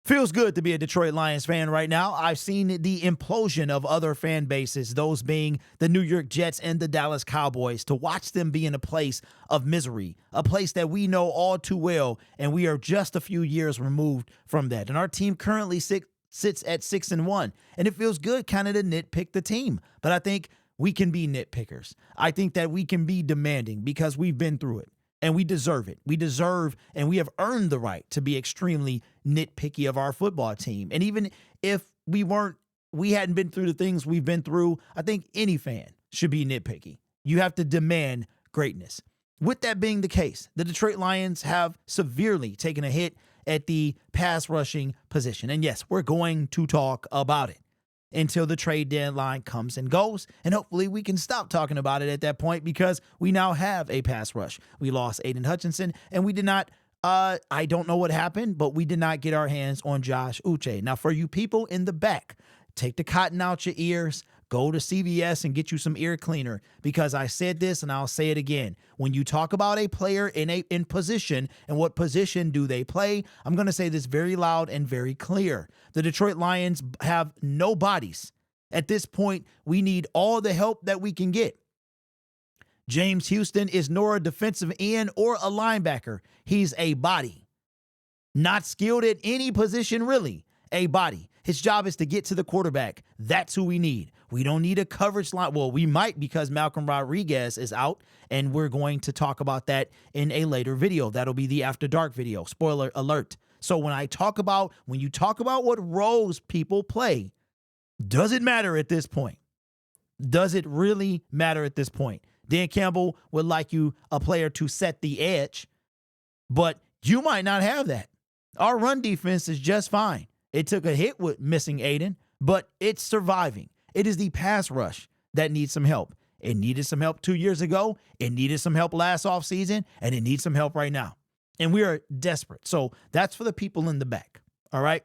Feels good to be a Detroit Lions fan right now. I've seen the implosion of other fan bases, those being the New York Jets and the Dallas Cowboys, to watch them be in a place of misery, a place that we know all too well, and we are just a few years removed from that. And our team currently sits at 6-1, and it feels good kind of to nitpick the team. But I think we can be nitpickers. I think that we can be demanding because we've been through it. And we deserve it. We deserve and we have earned the right to be extremely nitpicky of our football team. And even if we hadn't been through the things we've been through, I think any fan should be nitpicky. You have to demand greatness. With that being the case, the Detroit Lions have severely taken a hit at the pass rushing position. And yes, we're going to talk about it until the trade deadline comes and goes. And hopefully we can stop talking about it at that point because we now have a pass rush. We lost Aiden Hutchinson, and we did not, I don't know what happened, but we did not get our hands on Josh Uche. Now, for you people in the back, take the cotton out your ears, go to CVS and get you some ear cleaner, because I said this and I'll say it again. When you talk about a player in position and what position do they play, I'm going to say this very loud and very clear. The Detroit Lions have no bodies. At this point, we need all the help that we can get. James Houston is nor a defensive end or a linebacker. He's a body. Not skilled at any position, really. A body. His job is to get to the quarterback. That's who we need. We don't need a coverage line. Well, we might, because Malcolm Rodriguez is out, and we're going to talk about that in a later video. That'll be the After Dark video. Spoiler alert. So when you talk about what roles people play, does it matter at this point? Does it really matter at this point? Dan Campbell would like a player to set the edge, but you might not have that. Our run defense is just fine. It took a hit with missing Aiden, but it's surviving. It is the pass rush that needs some help. It needed some help 2 years ago. It needed some help last offseason, and it needs some help right now. And we are desperate. So that's for the people in the back. All right.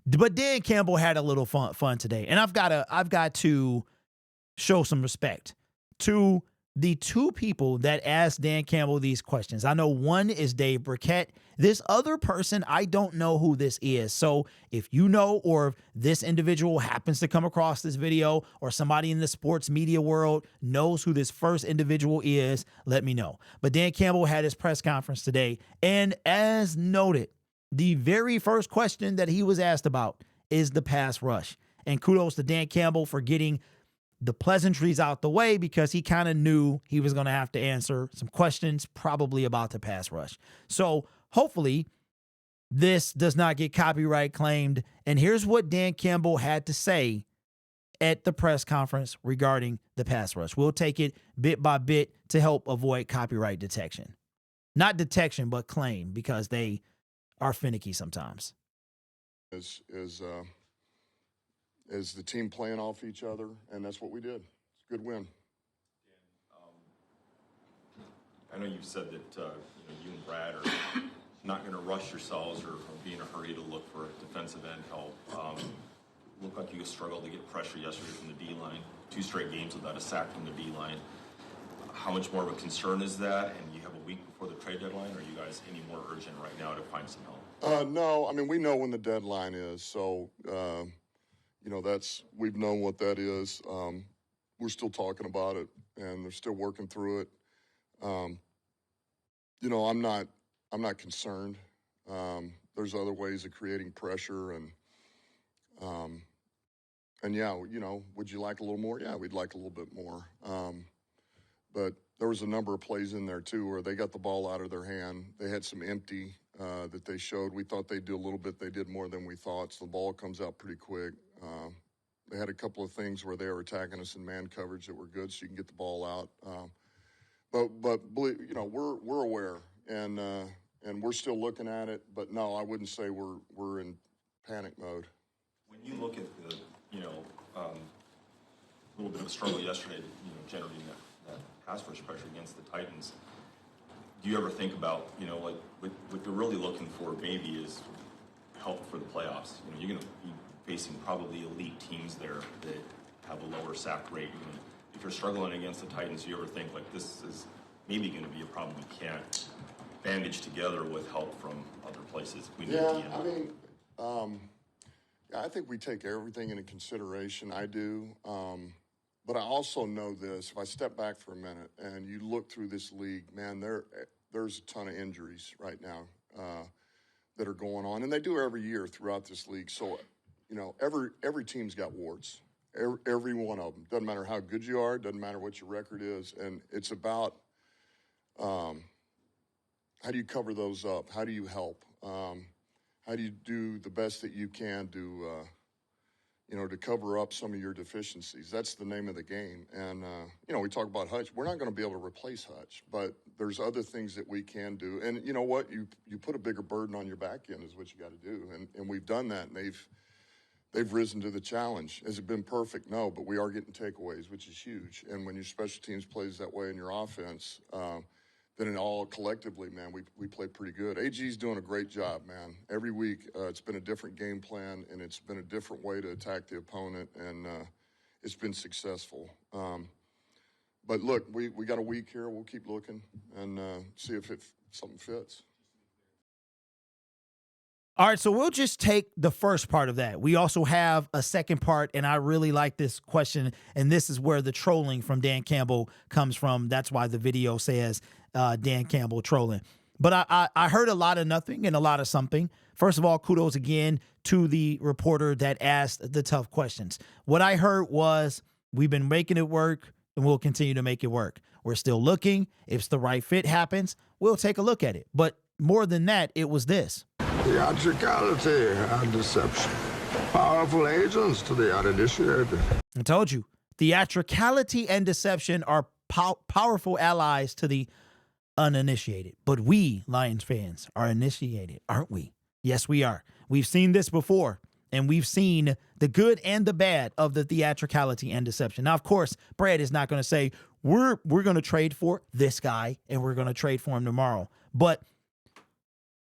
But Dan Campbell had a little fun today. And I've got to show some respect to the two people that asked Dan Campbell these questions. I know one is Dave Burkett. This other person, I don't know who this is. So if you know, or if this individual happens to come across this video, or somebody in the sports media world knows who this first individual is, let me know. But Dan Campbell had his press conference today. And as noted, the very first question that he was asked about is the pass rush. And kudos to Dan Campbell for getting the pleasantries out the way, because he kind of knew he was going to have to answer some questions probably about the pass rush. So hopefully this does not get copyright claimed. And here's what Dan Campbell had to say at the press conference regarding the pass rush. We'll take it bit by bit to help avoid copyright detection. Not detection, but claim, because they are finicky sometimes. Is the team playing off each other, and that's what we did. It's a good win. I know you said that you and Brad are not going to rush yourselves or be in a hurry to look for defensive end help. Looked like you struggled to get pressure yesterday from the D-line. 2 straight games without a sack from the D-line. How much more of a concern is that? And you have a week before the trade deadline. Are you guys any more urgent right now to find some help? No, I mean, we know when the deadline is, so we've known what that is. We're still talking about it, and they're still working through it. I'm not concerned. There's other ways of creating pressure, and yeah, would you like a little more? Yeah, we'd like a little bit more. But there was a number of plays in there too where they got the ball out of their hand. They had some empty that they showed. We thought they'd do a little bit. They did more than we thought, so the ball comes out pretty quick. They had a couple of things where they were attacking us in man coverage that were good, so you can get the ball out. But we're aware, and we're still looking at it. But no, I wouldn't say we're in panic mode. When you look at the little bit of a struggle yesterday, generating that pass rush pressure against the Titans, do you ever think about what you're really looking for maybe is help for the playoffs? You're going to be facing probably elite teams there that have a lower sack rate. If you're struggling against the Titans, do you ever think this is maybe going to be a problem we can't bandaged together with help from other places. We need Yeah, to, I mean, I think we take everything into consideration. I do. But I also know this. If I step back for a minute and you look through this league, man, there's a ton of injuries right now that are going on. And they do every year throughout this league. So, you know, every team's got warts. Every one of them. Doesn't matter how good you are. Doesn't matter what your record is. And it's about how do you cover those up? How do you help? How do you do the best that you can to cover up some of your deficiencies? That's the name of the game. And, we talk about Hutch. We're not going to be able to replace Hutch, but there's other things that we can do. And you know what? You put a bigger burden on your back end is what you got to do. And we've done that, and they've risen to the challenge. Has it been perfect? No, but we are getting takeaways, which is huge. And when your special teams plays that way in your offense, then in all collectively, man, we play pretty good. AG's doing a great job, man. Every week, it's been a different game plan, and it's been a different way to attack the opponent, and it's been successful. But look, we got a week here. We'll keep looking and see if something fits. All right, so we'll just take the first part of that. We also have a second part, and I really like this question, and this is where the trolling from Dan Campbell comes from. That's why the video says Dan Campbell trolling. But I heard a lot of nothing and a lot of something. First of all, kudos again to the reporter that asked the tough questions. What I heard was, we've been making it work, and we'll continue to make it work. We're still looking. If the right fit happens, we'll take a look at it. But more than that, it was this. Theatricality and deception. Powerful agents to the uninitiated. I told you, theatricality and deception are powerful allies to the uninitiated. But we, Lions fans, are initiated, aren't we? Yes, we are. We've seen this before, and we've seen the good and the bad of the theatricality and deception. Now, of course, Brad is not going to say, we're going to trade for this guy, and we're going to trade for him tomorrow. But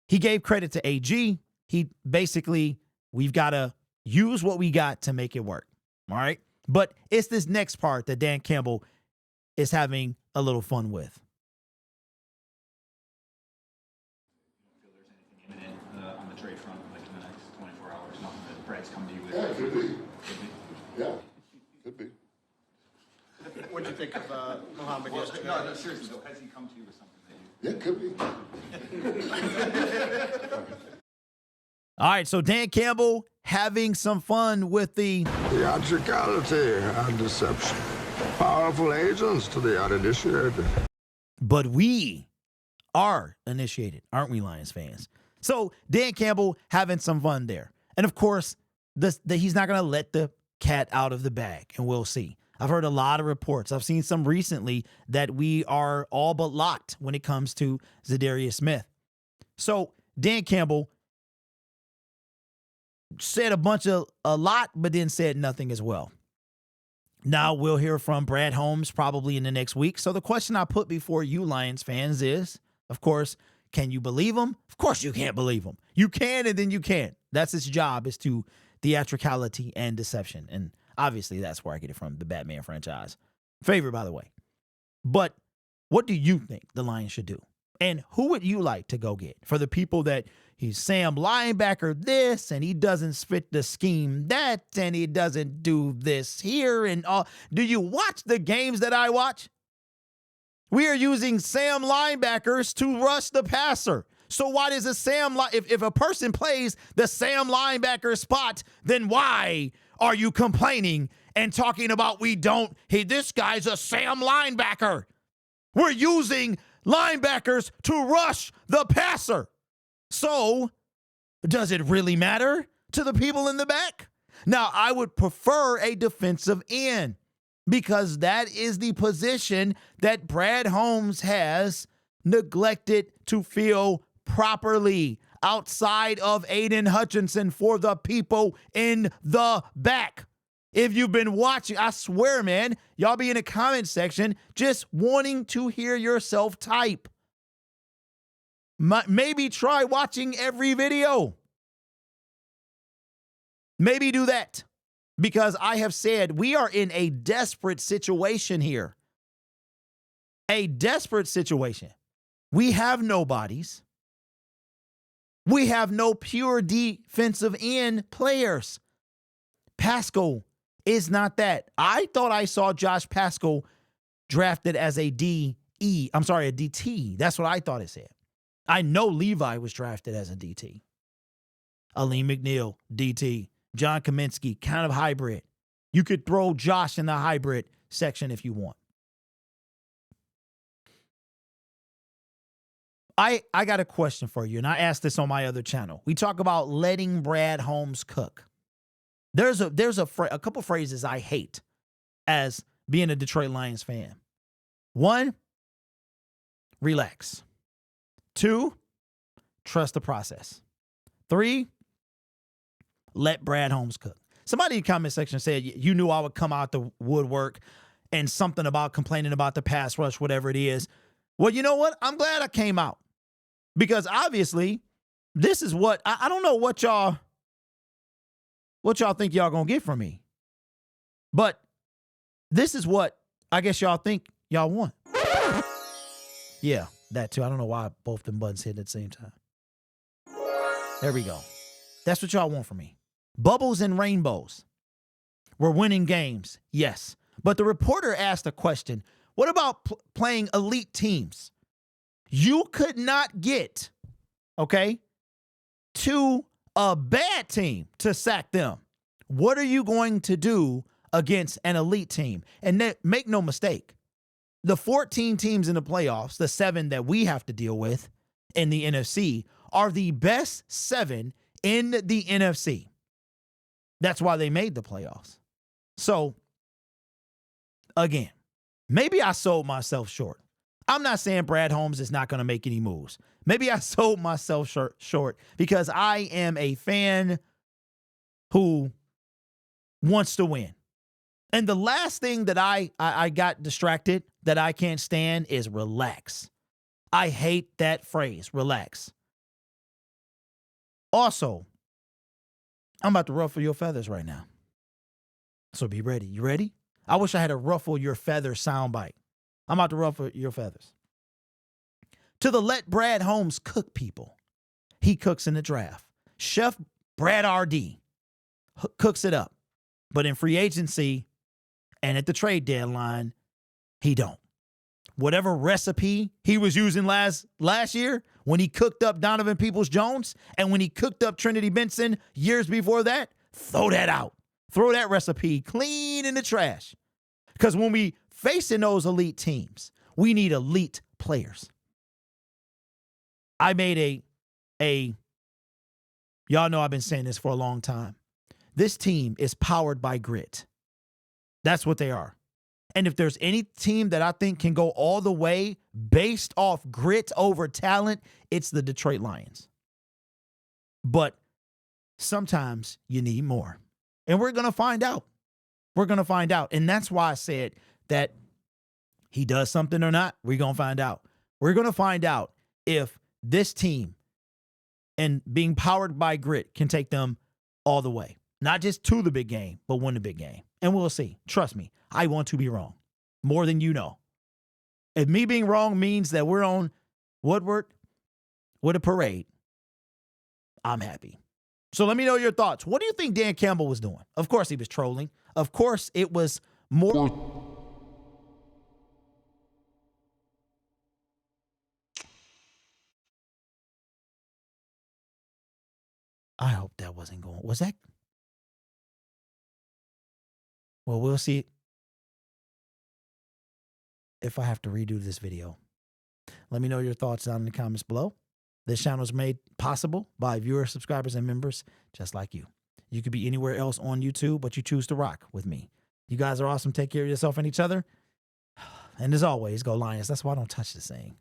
he gave credit to AG. He basically, we've got to use what we got to make it work. All right. But it's this next part that Dan Campbell is having a little fun with. Feel there's anything imminent on the trade front, like in the next 24 hours, nothing that Brad's come to you with? Yeah, it could be. Yeah, could be. What do you think of Muhammad yesterday? No, seriously though, has he come to you with something that you? Yeah, it could be. All right, so Dan Campbell having some fun with the Theatricality and deception. Powerful agents to the uninitiated. but we are initiated, aren't we, Lions fans? So Dan Campbell having some fun there. And of course, he's not going to let the cat out of the bag, and we'll see. I've heard a lot of reports. I've seen some recently that we are all but locked when it comes to Zadarius Smith. So Dan Campbell said a lot, but then said nothing as well. Now we'll hear from Brad Holmes probably in the next week. So the question I put before you Lions fans is, of course, can you believe him? Of course you can't believe him. You can, and then you can't. That's his job, is to theatricality and deception. And obviously that's where I get it from, the Batman franchise. Favorite, by the way. But what do you think the Lions should do? And who would you like to go get? For the people that he's Sam linebacker this, and he doesn't fit the scheme that, and he doesn't do this here and all. Do you watch the games that I watch? We are using Sam linebackers to rush the passer. So why does a Sam, if a person plays the Sam linebacker spot, then why are you complaining and talking about this guy's a Sam linebacker? We're using linebackers to rush the passer. So does it really matter to the people in the back? Now, I would prefer a defensive end, because that is the position that Brad Holmes has neglected to fill properly outside of Aiden Hutchinson for the people in the back. If you've been watching, I swear, man, y'all be in the comment section just wanting to hear yourself type. Maybe try watching every video. Maybe do that, because I have said we are in a desperate situation here. A desperate situation. We have nobodies. We have no pure defensive end players. Pascal is not that. I thought I saw Josh Pascal drafted as a DE. I'm sorry, a DT. That's what I thought it said. I know Levi was drafted as a DT. Aleem McNeil, DT. John Kaminsky, kind of hybrid. You could throw Josh in the hybrid section if you want. I got a question for you, and I asked this on my other channel. We talk about letting Brad Holmes cook. There's a couple phrases I hate as being a Detroit Lions fan. 1, relax. 2, trust the process. 3, let Brad Holmes cook. Somebody in the comment section said, you knew I would come out the woodwork and something about complaining about the pass rush, whatever it is. Well, you know what? I'm glad I came out. Because obviously, this is what I don't know what y'all think y'all gonna get from me. But this is what I guess y'all think y'all want. Yeah, that too. I don't know why both them buttons hit at the same time. There we go. That's what y'all want from me. Bubbles and rainbows. We're winning games, yes. But the reporter asked a question. What about playing elite teams? You could not get, okay, to a bad team to sack them. What are you going to do against an elite team? And make no mistake, the 14 teams in the playoffs, the 7 that we have to deal with in the NFC, are the best 7 in the NFC. That's why they made the playoffs. So, again, maybe I sold myself short. I'm not saying Brad Holmes is not going to make any moves. Maybe I sold myself short because I am a fan who wants to win. And the last thing that I got distracted that I can't stand is relax. I hate that phrase, relax. Also, I'm about to ruffle your feathers right now. So be ready. You ready? I wish I had a ruffle your feathers soundbite. I'm about to ruffle your feathers. To the let Brad Holmes cook people. He cooks in the draft. Chef Brad RD cooks it up. But in free agency and at the trade deadline, he don't. Whatever recipe he was using last year when he cooked up Donovan Peoples-Jones and when he cooked up Trinity Benson years before that, throw that out. Throw that recipe clean in the trash. Because when we facing those elite teams, we need elite players. I made y'all know I've been saying this for a long time. This team is powered by grit. That's what they are. And if there's any team that I think can go all the way based off grit over talent, it's the Detroit Lions. But sometimes you need more. And we're going to find out. We're going to find out. And that's why I said that he does something or not, we're going to find out. We're going to find out if this team and being powered by grit can take them all the way. Not just to the big game, but win the big game. And we'll see. Trust me, I want to be wrong. More than you know. If me being wrong means that we're on Woodward with a parade, I'm happy. So let me know your thoughts. What do you think Dan Campbell was doing? Of course he was trolling. Of course it was more... I hope that wasn't going. Was that? Well, we'll see if I have to redo this video. Let me know your thoughts down in the comments below. This channel is made possible by viewers, subscribers, and members just like you. You could be anywhere else on YouTube, but you choose to rock with me. You guys are awesome. Take care of yourself and each other. And as always, go Lions. That's why I don't touch this thing.